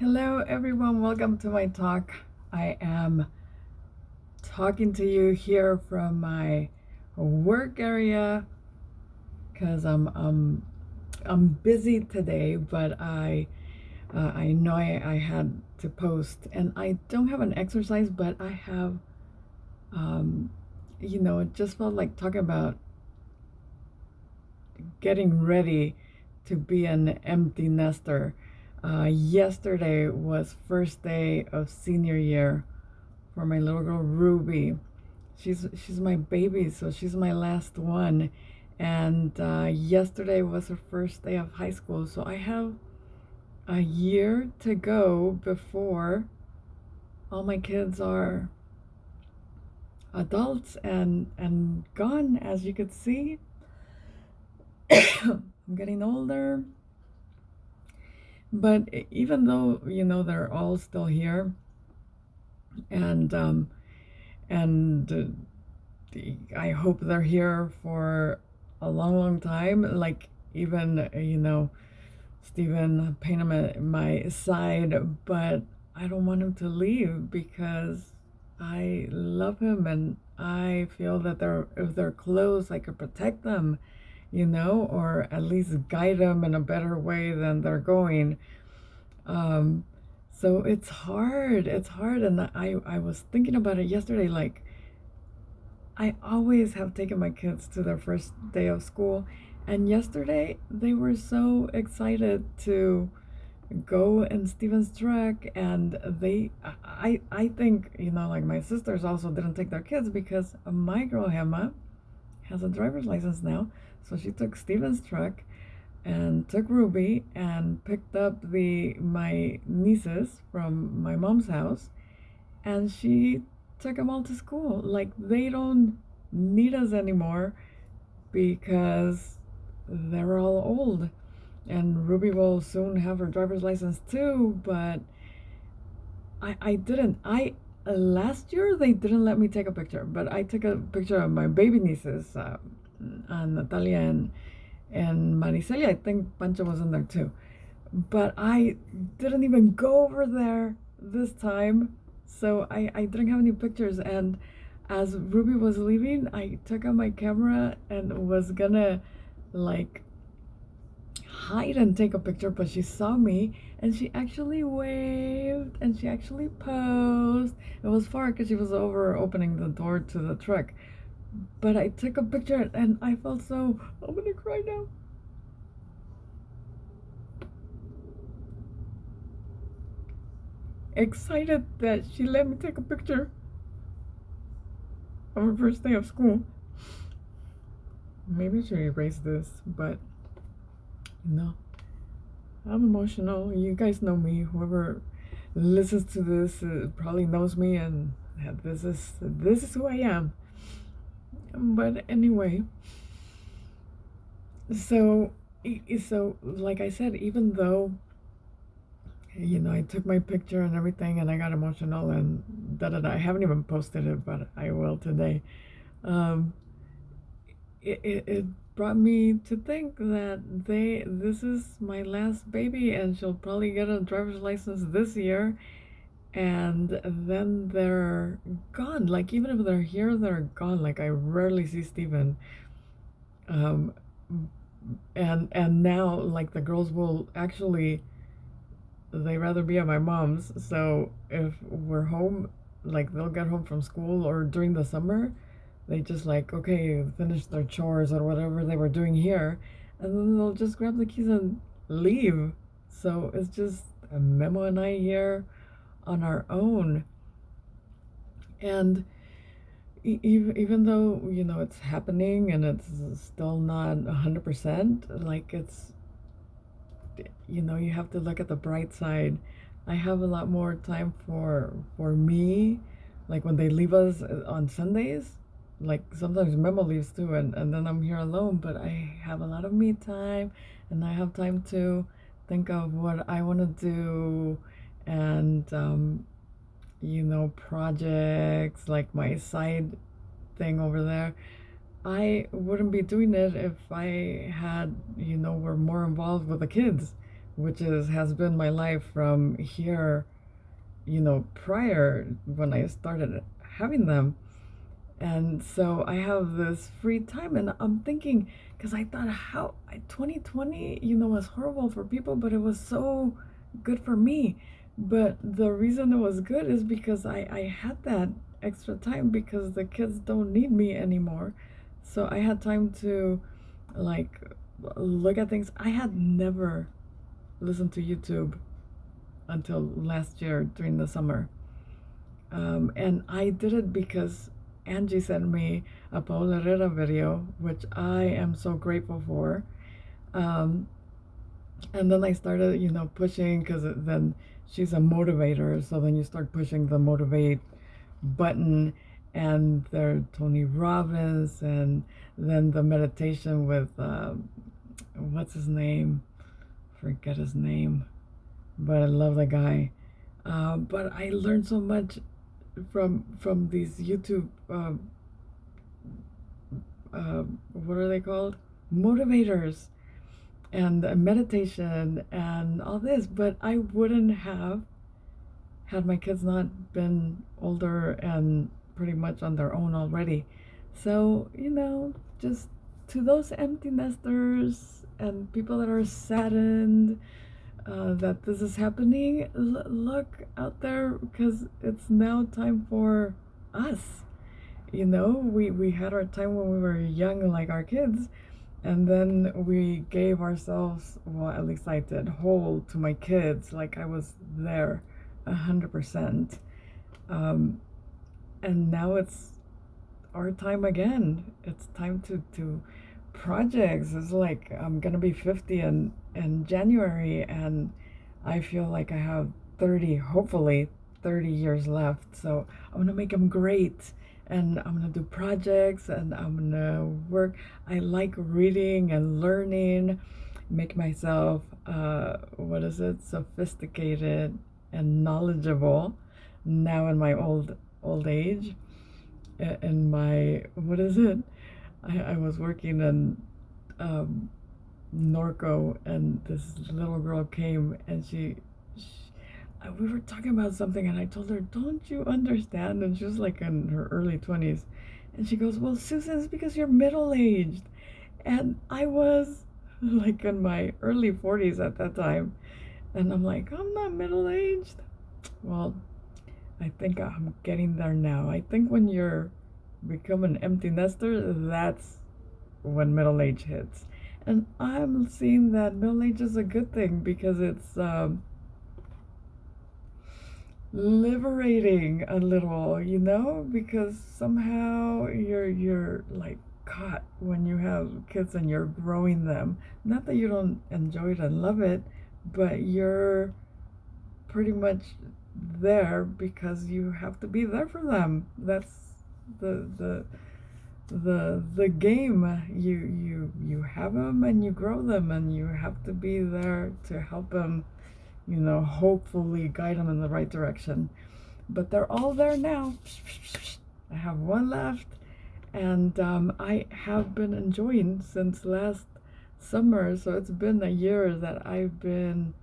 Hello, everyone. Welcome to my talk. I am talking to you here from my work area because I'm busy today, but I know I had to post, and I don't have an exercise, but I have it just felt like talking about getting ready to be an empty nester. Yesterday was first day of senior year for my little girl Ruby. She's my baby, so she's my last one. And yesterday was her first day of high school, so I have a year to go before all my kids are adults and gone. As you could see, I'm getting older. But even though they're all still here, and and I hope they're here for a long, long time. Like even Stephen paint him at my side, but I don't want him to leave because I love him and I feel that if they're close, I could protect them, or at least guide them in a better way than they're going. Um, so it's hard. It's hard, and I was thinking about it yesterday. Like I always have taken my kids to their first day of school, and yesterday they were so excited to go in Steven's truck, and I think like my sisters also didn't take their kids because my girl Emma has a driver's license now, so she took Steven's truck and took Ruby and picked up the my nieces from my mom's house, and she took them all to school. Like they don't need us anymore because they're all old. And Ruby will soon have her driver's license too, but I didn't. I last year they didn't let me take a picture, but I took a picture of my baby nieces, Natalia and Maricelia. I think Pancho was in there too, but I didn't even go over there this time, so I didn't have any pictures. And as Ruby was leaving, I took out my camera and was gonna like hide and take a picture, but she saw me and she actually waved and she actually posed. It was far because she was over opening the door to the truck, but I took a picture and I felt so, I'm gonna cry now, excited that she let me take a picture on her first day of school. Maybe I should erase this, but no, I'm emotional. You guys know me. Whoever listens to this probably knows me, and this is who I am. But anyway, so so like I said, even though I took my picture and everything, and I got emotional and da da da. I haven't even posted it, but I will today. Um, it brought me to think that this is my last baby, and she'll probably get a driver's license this year, and then they're gone. Like even if they're here, they're gone. Like I rarely see Steven. Um, and now like the girls will actually they rather be at my mom's. So if we're home, like they'll get home from school or during the summer, they just like okay finish their chores or whatever they were doing here, and then they'll just grab the keys and leave. So it's just a Memo and I here on our own. And even though it's happening and it's still not 100%, like it's you have to look at the bright side. I have a lot more time for me, like when they leave us on Sundays. Like sometimes Memo leaves too, and then I'm here alone, but I have a lot of me time, and I have time to think of what I want to do, and projects like my side thing over there. I wouldn't be doing it if I had, were more involved with the kids. which has been my life from here, prior when I started having them. And so I have this free time, and I'm thinking, because I thought, 2020, was horrible for people, but it was so good for me. But the reason it was good is because I had that extra time because the kids don't need me anymore. So I had time to, like, look at things. I had never listened to YouTube until last year during the summer. And I did it because Angie sent me a Paula Herrera video, which I am so grateful for. Um, and then I started, pushing because then she's a motivator. So then you start pushing the motivate button, and there Tony Robbins, and then the meditation with what's his name? Forget his name, but I love the guy. But I learned so much from these YouTube what are they called? Motivators, and meditation and all this. But I wouldn't have had my kids not been older and pretty much on their own already. So, just to those empty nesters and people that are saddened that this is happening, look out there, because it's now time for us. We had our time when we were young, like our kids, and then we gave ourselves, well, at least I did, whole to my kids, like I was there 100%. And now it's our time again. It's time to projects. It's like I'm gonna be 50 in January, and I feel like I have 30, hopefully 30 years left. So I'm gonna make them great, and I'm gonna do projects, and I'm gonna work. I like reading and learning, make myself what is it, sophisticated and knowledgeable now in my old age. In my, what is it, I was working in Norco, and this little girl came, and we were talking about something, and I told her, "Don't you understand?" And she was like in her early 20s, and she goes, "Well, Susan, it's because you're middle aged," and I was like in my early 40s at that time, and I'm like, "I'm not middle aged." Well, I think I'm getting there now. I think when you're become an empty nester, that's when middle age hits. And I'm seeing that middle age is a good thing because it's liberating a little, because somehow you're like caught when you have kids and you're growing them. Not that you don't enjoy it and love it, but you're pretty much there because you have to be there for them. That's the the game. You have them and you grow them, and you have to be there to help them, hopefully guide them in the right direction. But they're all there now. I have one left, and I have been enjoying since last summer. So it's been a year that I've been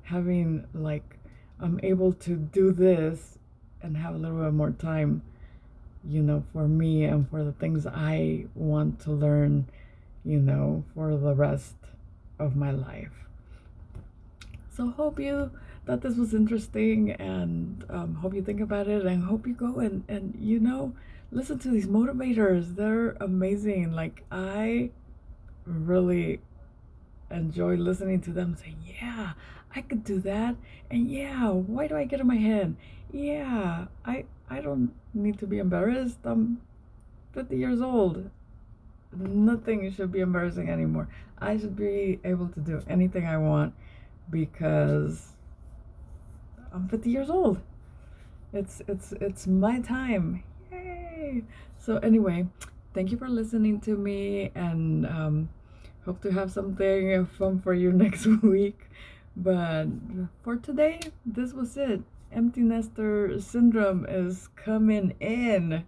having, like, I'm able to do this and have a little bit more time, for me and for the things I want to learn, for the rest of my life. So hope you thought this was interesting, and hope you think about it, and hope you go and listen to these motivators. They're amazing. Like, I really enjoy listening to them say, yeah, I could do that. And yeah, why do I get in my head? Yeah, I don't need to be embarrassed. I'm 50 years old. Nothing should be embarrassing anymore. I should be able to do anything I want because I'm 50 years old. It's my time. Yay! So anyway, thank you for listening to me, and hope to have something fun for you next week. But for today, this was it. Empty nester syndrome is coming in.